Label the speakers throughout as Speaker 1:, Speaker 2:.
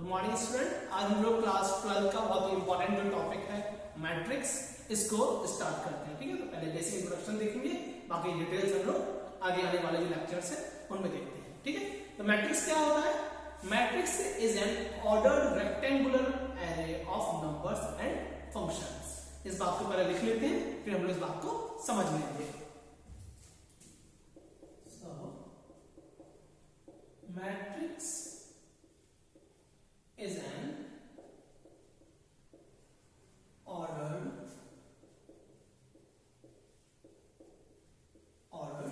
Speaker 1: Good morning student. आज हम लोग क्लास 12 का बहुत ही इंपॉर्टेंट जो टॉपिक है मैट्रिक्स, इसको स्टार्ट करते हैं। ठीक है, तो पहले बेसिक इंट्रोडक्शन देखेंगे, बाकी डिटेल्स हम लोग आगे आने वाले जो लेक्चर्स है उनमें देखते हैं। ठीक है, तो मैट्रिक्स क्या होता है? Matrix is an ordered rectangular array of numbers and functions. इस बात को पहले लिख लेते हैं, फिर हम लोग इस बात को समझ लेंगे। Matrix is an ordered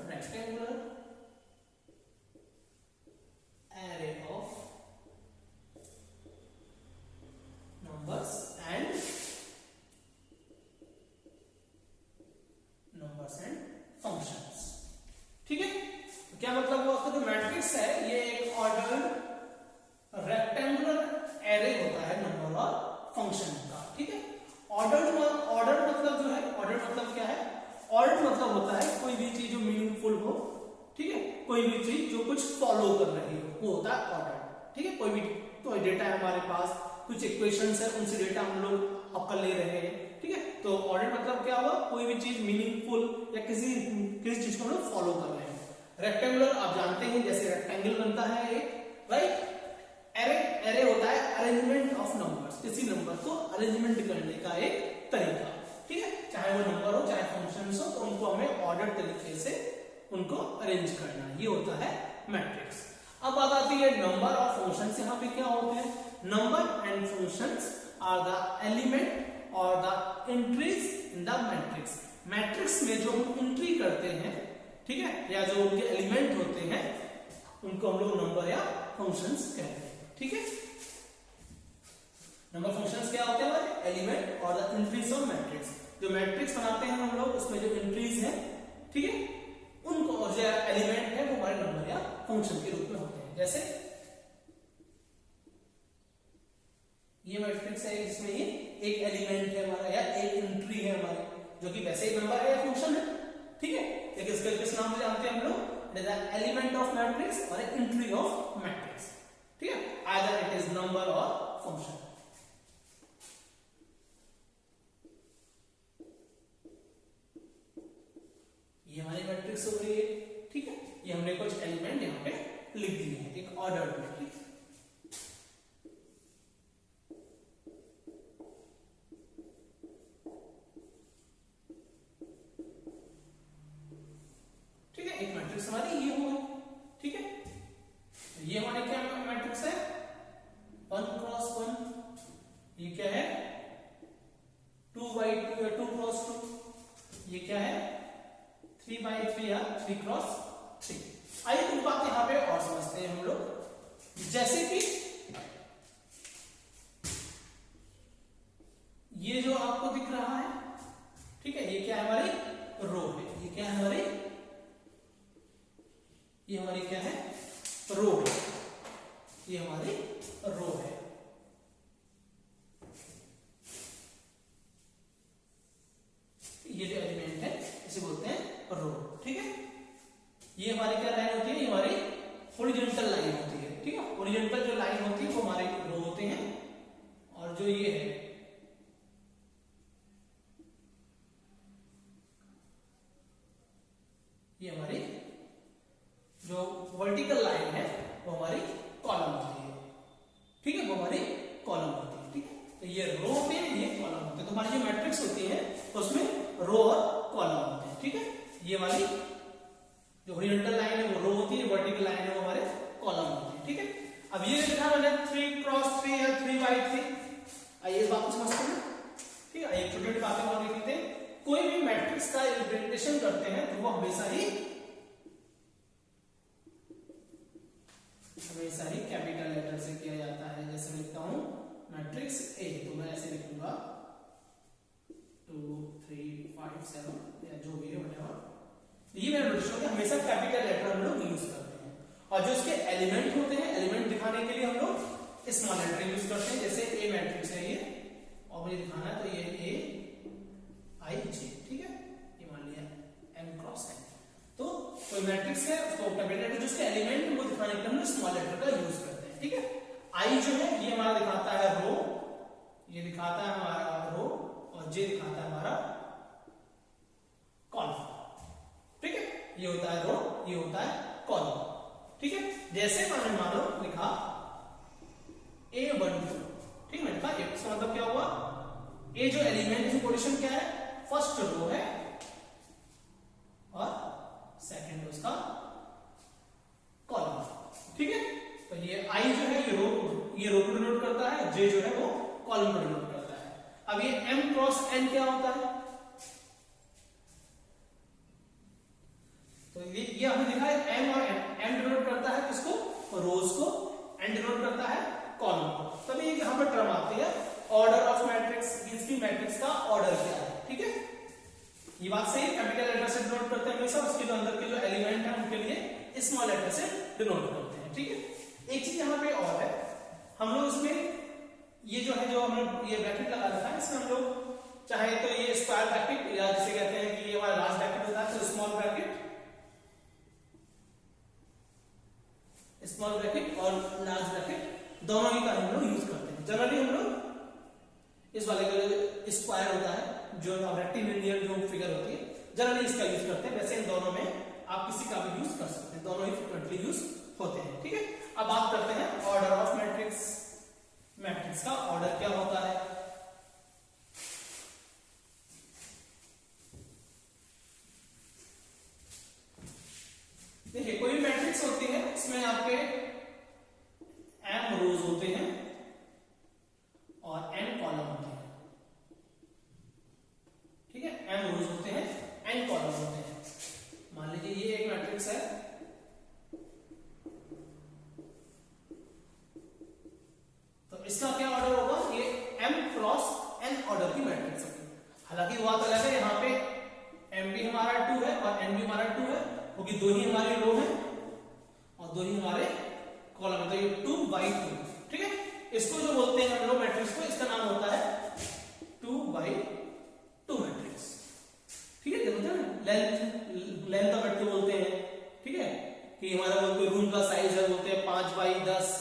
Speaker 1: rectangular array of numbers and functions। ठीक है, तो क्या मतलब हुआ उसका? जो मैट्रिक्स है ये एक ऑर्डर्ड रेक्टेंगुलर एरे होता है नंबर और फंक्शन का। ठीक है, ऑर्डर्ड मतलब जो है, ऑर्डर्ड मतलब क्या है? ऑर्डर्ड मतलब होता है कोई भी चीज जो मीनिंगफुल हो। ठीक है, कोई भी चीज जो कुछ फॉलो कर रही हो वो होता है ऑर्डर्ड। ठीक है, कोई भी तो डेटा है हमारे पास, कुछ इक्वेशंस है, उनसे डेटा हम लोग आपका ले रहे हैं। ठीक है, तो ऑर्डर्ड मतलब क्या हुआ? कोई भी चीज मीनिंगफुल या किसी चीज को हम लोग फॉलो कर रहे हैं। रेक्टेंगुलर आप जानते हैं, जैसे रेक्टेंगल बनता है एक, राइट? एरे होता है अरेंजमेंट ऑफ नंबर्स, किसी नंबर को अरेंजमेंट करने का एक तरीका। ठीक है, चाहे वो नंबर हो चाहे फंक्शंस हो, तो उनको हमें ऑर्डर तरीके से उनको अरेंज करना, ये होता है मैट्रिक्स। अब बात आती है नंबर और फंक्शंस। यहाँ पे क्या होते हैं? Number and functions are the element और the entries in the matrix. Matrix में जो हम एंट्री करते हैं, ठीक है, या जो उनके एलिमेंट होते हैं, उनको हम लोग नंबर या फंक्शंस कहते हैं। ठीक है, नंबर फंक्शंस क्या होते हैं? हमारे एलिमेंट और द एंट्रीज ऑफ मैट्रिक्स। जो मैट्रिक्स बनाते हैं हम लोग, उसमें जो एंट्रीज है, ठीक है, उनको और जो एलिमेंट है वो हमारे नंबर या फंक्शन के रूप में होते हैं। जैसे ये मैट्रिक्स है, इसमें ये एक एलिमेंट है हमारा या एक एंट्री है हमारी, जो कि वैसे एक नंबर है या फंक्शन है। ठीक है, लेकिन इसके किस नाम से जानते हैं हम लोग? It is the element of matrix और एंट्री ऑफ मैट्रिक्स। ठीक है, आइदर इट इज नंबर और फंक्शन। ये हमारी मैट्रिक्स हो गई है। ठीक है, ये हमने कुछ एलिमेंट यहाँ पे लिख दिए हैं, एक ऑर्डर में। ठीक है, एक मैट्रिक्स हमारी ये हो गई। ठीक है, ये हमारे क्या मैट्रिक्स है? 1 क्रॉस 1। ये क्या है? 2 by 2 या 2 क्रॉस 2। ये क्या है? 3 by 3 या 3 क्रॉस 3। आइए कुछ बात यहां पे और समझते हैं हम लोग। जैसे कि ये जो आपको दिख रहा है, ठीक है, ये क्या है? हमारी रो है। ये क्या है? हमारी ये हमारी क्या है? रो है। ये हमारी रो है। ये जो एलिमेंट है इसे बोलते हैं रो। ठीक है, ये हमारी क्या लाइन होती है? ये हमारी हॉरिजॉन्टल लाइन होती है। ठीक है, हॉरिजॉन्टल जो लाइन होती है वो हमारे रो होते हैं, और जो ये है ये हमारी जो वर्टिकल लाइन है वो हमारी कॉलम होती है। ठीक है, वो हमारी कॉलम होती है। ठीक है, तो ये रो होते हैं, ये कॉलम होते हैं। तो हमारी जो मैट्रिक्स होती है उसमें रो और कॉलम होते हैं। ठीक है, ये वाली जो हॉरिजॉन्टल लाइन है वो रो होती है, वर्टिकल लाइन है वो हमारे कॉलम होती है। ठीक है, अब ये लिखा मैंने 3 क्रॉस 3 या 3 by 3। आइए इस बात को समझते हैं। ठीक है, एक छोटी छोटी बातें और देख लेते हैं। कोई भी मैट्रिक्स का रिप्रेजेंटेशन करते हैं तो वो हमेशा ही कैपिटल लेटर से किया जाता है। जैसे लिखता हूं मैट्रिक्स ए, तो मैं ऐसे लिखूंगा 2 3 5 7 या जो भी है व्हाटएवर। ये मेरा नोटेशन है, हमेशा कैपिटल लेटर हम लोग यूज करते हैं। और जो उसके एलिमेंट होते हैं, एलिमेंट दिखाने के लिए हम लोग स्मॉल लेटर यूज करते हैं। जैसे ए मैट्रिक्स है ये, और मुझे दिखाना है तो ये ए आई जे। ठीक है, ये मान लिया m क्रॉस n। तो कोई मैट्रिक्स है उसको कैपिटल लेटर, जिसके एलिमेंट वो दिखाने के लिए हम स्मॉल लेटर का यूज करते हैं। ठीक है, आई जो है ये हमारा दिखाता है रो, ये दिखाता है हमारा रो, और जे दिखाता है हमारा कॉलम। ठीक है, ये होता है रो, ये होता है कॉलम। ठीक है, जैसे मैंने मान लो लिखा A12, ठीक है, लिखा इसका मतलब क्या हुआ, ए जो एलिमेंट की पोजीशन क्या है, फर्स्ट रो है और सेकंड उसका कॉलम। ठीक है, तो ये आई जो है ये रो को डिनोट करता है, जे जो है वो कॉलम को डिनोट करता है। अब ये m क्रॉस n क्या होता है, तो ये हमने देखा है m और n डिनोट करता है किसको, रोज को, n डिनोट करता है कॉलम को। तभी यहां पर टर्म आती है ऑर्डर ऑफ मैट्रिक्स, इसकी मैट्रिक्स का ऑर्डर क्या है। ठीक है, ये बात सही है, कैपिटल लेटर से डिनोट करते हैं हमेशा, उसके जो अंदर के जो एलिमेंट है उनके लिए स्मॉल लेटर से डिनोट करते हैं। ठीक है, एक चीज यहाँ पे और है, हम लोग इसमें ये जो है जो हमने ये ब्रैकेट लगा रखा है, इसमें हम लोग चाहे तो ये स्क्वायर ब्रैकेट या जिसे कहते हैं कि ये हमारा लार्ज ब्रैकेट होता है, तो स्मॉल ब्रैकेट और लार्ज ब्रैकेट दोनों ही का हम लोग यूज करते हैं। जनरली हम लोग इस वाले का स्क्वायर होता है जो रेक्टेंगुलर जो फिगर होती है, जनरली इसका यूज करते हैं। वैसे इन दोनों में आप किसी का भी यूज कर सकते हैं, दोनों ही फ्रिक्वेंटली यूज होते हैं। ठीक है, अब बात करते हैं ऑर्डर ऑफ मैट्रिक्स। मैट्रिक्स का ऑर्डर क्या होता है, देखिए कोई भी मैट्रिक्स होती है इसमें आपके m रोज होते हैं और n कॉलम होते हैं। ठीक है, m रोज होते हैं, n कॉलम होते हैं। मान लीजिए ये एक मैट्रिक्स है, तो इसका क्या ऑर्डर होगा, ये m क्रॉस n ऑर्डर की मैट्रिक्स होगी। हालांकि बात अलग है, यहाँ पे m भी हमारा 2 है और n भी हमारा 2 है, क्योंकि दो ही हमारी रो है और दो ही हमारे कॉलम है, तो ये 2 by 2। ठीक है, इसको जो बोलते हैं हम लोग मैट्रिक्स को, इसका नाम होता है 2 by 2 मैट्रिक्स। ठीक है, देखो लेंथ ऑफ मैट्रिक्स बोलते हैं। ठीक है, कि हमारा कोई रूम का साइज है, बोलते हैं 5 by 10,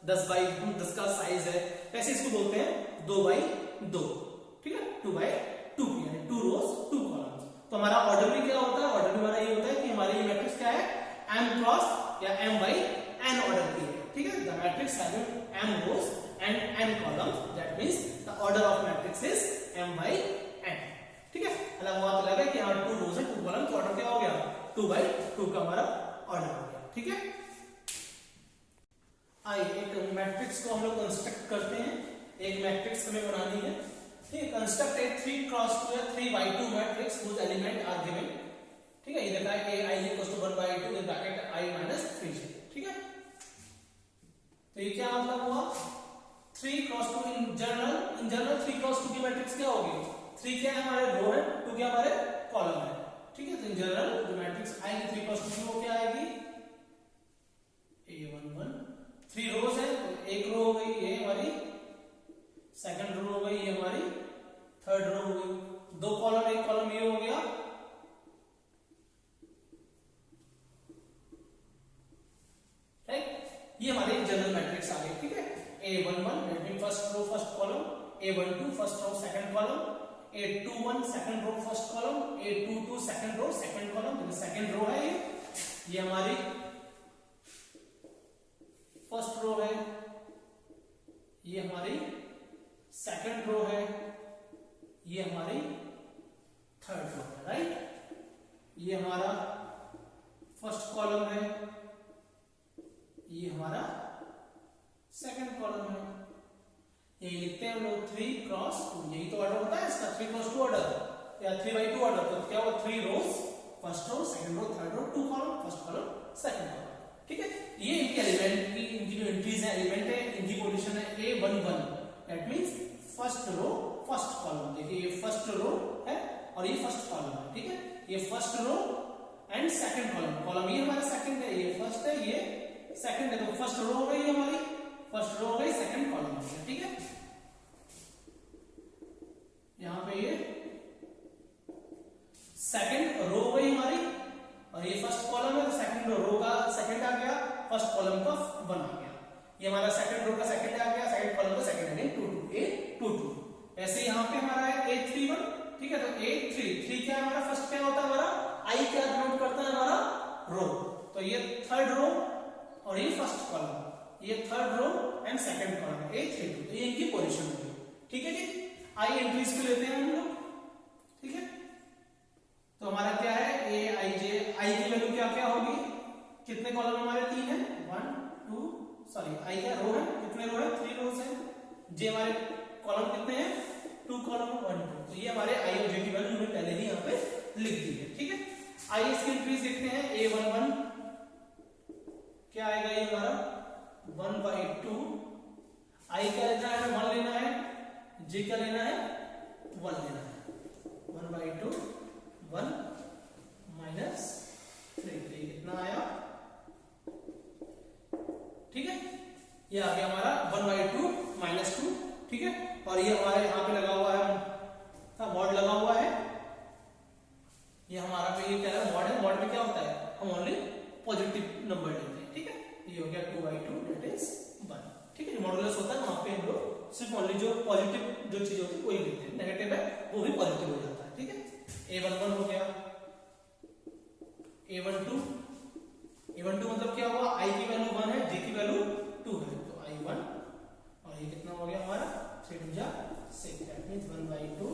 Speaker 1: 10 by 10 का साइज है, ऐसे इसको बोलते हैं 2 by 2। ठीक है, 2 by 2 यानी 2 रोज 2 कॉलम्स। तो हमारा ऑर्डर भी क्या होता है, ऑर्डर भी हमारा ये होता है कि हमारी ये मैट्रिक्स क्या है, m क्रॉस या m by n ऑर्डर की है। ठीक है, the matrix having m rows and n columns, that means the order of matrix is m by n। ठीक है, अलग बात अलग है कि यहाँ 2 रोज है 2 कॉलम, तो ऑर्डर क्या हो गया, 2 by 2 का हमारा ऑर्डर हो गया। ठीक है, आइए एक मैट्रिक्स को हम लोग कंस्ट्रक्ट करते हैं। एक मैट्रिक्स हमें बनानी है। ठीक है, कंस्ट्रक्ट ए 3 क्रॉस 2 या 3 by 2 matrix whose element are given। ठीक है, ये देखा है a i equals to 1 by 2 in bracket i minus 3j। ठीक है, तो ये क्या मतलब हुआ, 3 क्रॉस 2 इन जनरल 3 क्रॉस 2 की मैट्रिक्स क्या होगी, 3 क्या है हमारे रो है, 2 क्या हमारे कॉलम है। ठीक है, तो इन जनरल जो मैट्रिक्स आएगी 3 क्रॉस 2 की वो क्या आएगी, a11, 3 रोज है तो एक रो हो गई ये हमारी, सेकंड रो हो गई ये हमारी, थर्ड रो हो गई, 2 कॉलम एक कॉलम ये हो गया। ये हमारे जनरल मैट्रिक्स आ गई। ठीक है, A11 that mean first row first column, A12 first row second column, A21 second row first column, A22 second row second column, तो सेकंड रो है ये हमारी फर्स्ट रो है, ये हमारी सेकंड रो है, ये हमारी थर्ड रो है। राइट, ये हमारा फर्स्ट कॉलम है, ये हमारा सेकंड कॉलम है। यही लिखते हैं हम लोग 3 क्रॉस 2, यही तो ऑर्डर होता है इसका, 3 क्रॉस 2 ऑर्डर या 3 by 2 ऑर्डर। तो क्या हुआ, 3 rows first row second row third row, 2 column first column second column. ठीक है, ये इनके एलिमेंट की, इनकी जो एंट्रीज है, एलिमेंट है, इनकी पोजीशन है A11, that means first row first column. देखिए ये फर्स्ट रो है और ये फर्स्ट कॉलम है। ठीक है, ये first row and second column, column ये हमारा सेकंड है, ये फर्स्ट है, ये सेकंड है, तो फर्स्ट रो हो गई हमारी, फर्स्ट रो हो गई, सेकंड कॉलम हो गया। ठीक है, यहां पे ये सेकंड रो हो गई हमारी और ये फर्स्ट कॉलम है, तो सेकंड रो का सेकंड आ गया, फर्स्ट कॉलम का 1 आ गया। ये हमारा सेकंड रो का सेकंड आ गया, सेकंड कॉलम का सेकंड अगेन 2 2 A 2 2। ऐसे यहाँ पे हमारा है A31, ठीक है, तो A3 क्या है हमारा, फर्स्ट क्या होता है हमारा I क्या डिनोट करता है हमारा रो, तो ये थर्ड रो और ये फर्स्ट कॉलम, ये third row and second column A32, तो ये इनकी पोजीशन होगी, ठीक है जी। I एंट्रीज को लेते हैं हम लोग, ठीक है, तो हमारा क्या है I की वैल्यू क्या क्या होगी, कितने कॉलम हमारे 3 है, 1 2 सॉरी I क्या रो है, कितने रो है 3 रोज है, J हमारे कॉलम कितने हैं 2 कॉलम 1 2, तो ये हमारे I और J की वैल्यू हमने पहले ही यहाँ पे लिख दी है, ठीक है। I इसकी एंट्रीज देखते हैं A11 क्या आएगा, ये हमारा 1/2, I क्या लेना है 1 लेना है, J क्या लेना है 1 लेना है, 1/2 1 माइनस 3 कितना आया, ठीक है, ये आ गया हमारा 1/2 माइनस 2, ठीक है, और ये हमारे यहाँ पे लगा हुआ है मॉड लगा हुआ है, ये हमारा पे ये क्या है मॉड है, मॉड में क्या होता है हम ओनली पॉजिटिव नंबर लेते हैं, ठीक है, ये हो गया 2/2 दैट इज 1, ठीक है, मॉडुलस होता है वहां पे हम लोग सिर्फ ओनली जो पॉजिटिव जो चीज होती है वही लेते हैं, नेगेटिव है वो भी पॉजिटिव हो जाता है, ठीक है। A11 हो गया, A12 मतलब क्या हुआ, I की वैल्यू 1 है, J की वैल्यू 2 है, तो I1 और ये कितना हो गया हमारा 3 2 जा 6 दैट मींस 1/2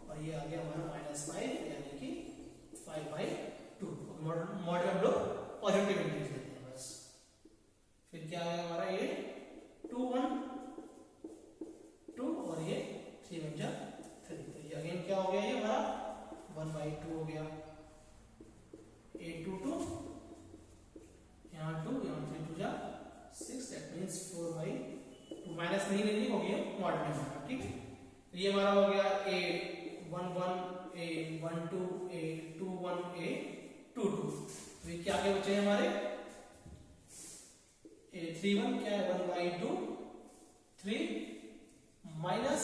Speaker 1: और ये आ गया हमारा -5 यानी कि 5/2। मॉड में हम लोग पॉजिटिव एंट्रीज लेते हैं बस। फिर क्या आया हमारा ये 2 1 2 और ये 3 1 जा 3, तो ये अगेन क्या हो गया, ये हमारा 1/2 हो गया, A22 यहाँ 2 यहाँ 3 2 जा 6 दैट मींस 4/2 माइनस नहीं लेनी होगी मॉड में हमारा, ठीक है, तो ये हमारा हो गया A11 A12 A21 A22, तो ये क्या क्या बचे हैं हमारे A31 क्या है 1/2 3 माइनस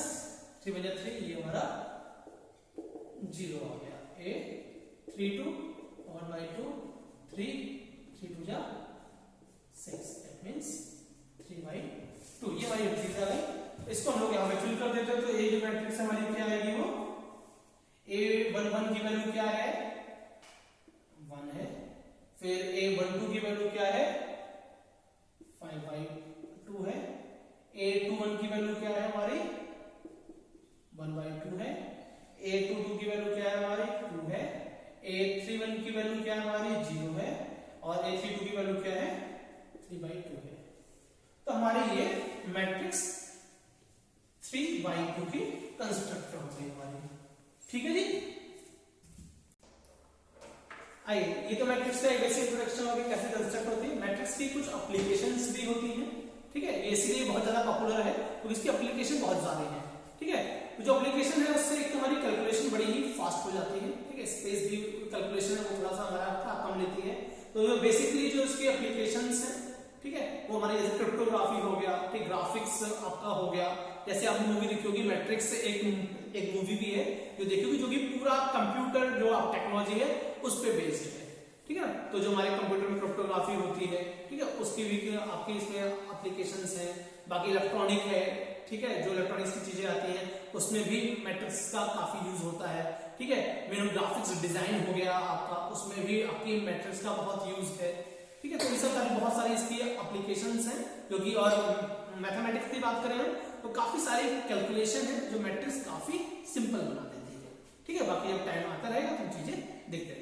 Speaker 1: 3 बजा 3 ये हमारा 0 आ गया, A32 1/2 3 3 2 जा 6 दैट मींस 3/2, ये हमारी एंट्रीज आ गई। इसको हम लोग यहाँ पे फिल कर देते हैं, तो ये जो मैट्रिक्स हमारी क्या आएगी वो A11 की वैल्यू क्या है 1 है, फिर A12 की वैल्यू क्या है 5/2 है, A21 की वैल्यू क्या है हमारी 1/2 है, A22 की वैल्यू क्या है हमारी 2 है, A31 की वैल्यू क्या है हमारी 0 है और A32 की वैल्यू क्या है 3/2 है। तो हमारी ये मैट्रिक्स 3/2 की कंस्ट्रक्ट होती है हमारी, ठीक है जी। आइए, ये तो मैट्रिक्स का एक बेसिक इंट्रोडक्शन हो गया कैसे कंस्ट्रक्ट होती है। मैट्रिक्स की कुछ एप्लीकेशंस भी होती हैं, ठीक है, ये इसीलिए बहुत ज्यादा पॉपुलर है तो इसकी एप्लीकेशन बहुत ज्यादा है, ठीक है। तो जो एप्लीकेशन है उससे एक हमारी कैलकुलेशन बड़ी ही फास्ट हो जाती है, ठीक है, स्पेस भी कैलकुलेशन है वो थोड़ा सा हमारा कम लेती है, तो बेसिकली जो इसकी एप्लीकेशंस है, ठीक है, वो हमारे जैसे क्रिप्टोग्राफी हो गया, ठीक, ग्राफिक्स आपका हो गया, जैसे आपने मूवी देखी होगी मैट्रिक्स, एक मूवी भी है जो देखी होगी जो कि पूरा कंप्यूटर जो आप टेक्नोलॉजी है उस पे बेस्ड है, ठीक है ना। तो जो हमारे कंप्यूटर में क्रिप्टोग्राफी होती है, ठीक है, उसकी भी आपकी इसमें एप्लीकेशंस है, बाकी इलेक्ट्रॉनिक है, ठीक है, जो इलेक्ट्रॉनिक्स की चीजें आती हैं उसमें भी मैट्रिक्स का काफी यूज होता है, ठीक है। मेन ग्राफिक्स डिजाइन हो गया आपका, उसमें भी आपकी मैट्रिक्स का बहुत यूज है, ठीक है। तो ये सब सारी बहुत सारी इसकी एप्लीकेशंस हैं जो कि, और मैथमेटिक्स की बात करें तो काफी सारी कैलकुलेशन है जो मैट्रिक्स काफी सिंपल बना देती है, ठीक है। बाकी जब टाइम आता रहेगा तो चीजें देखते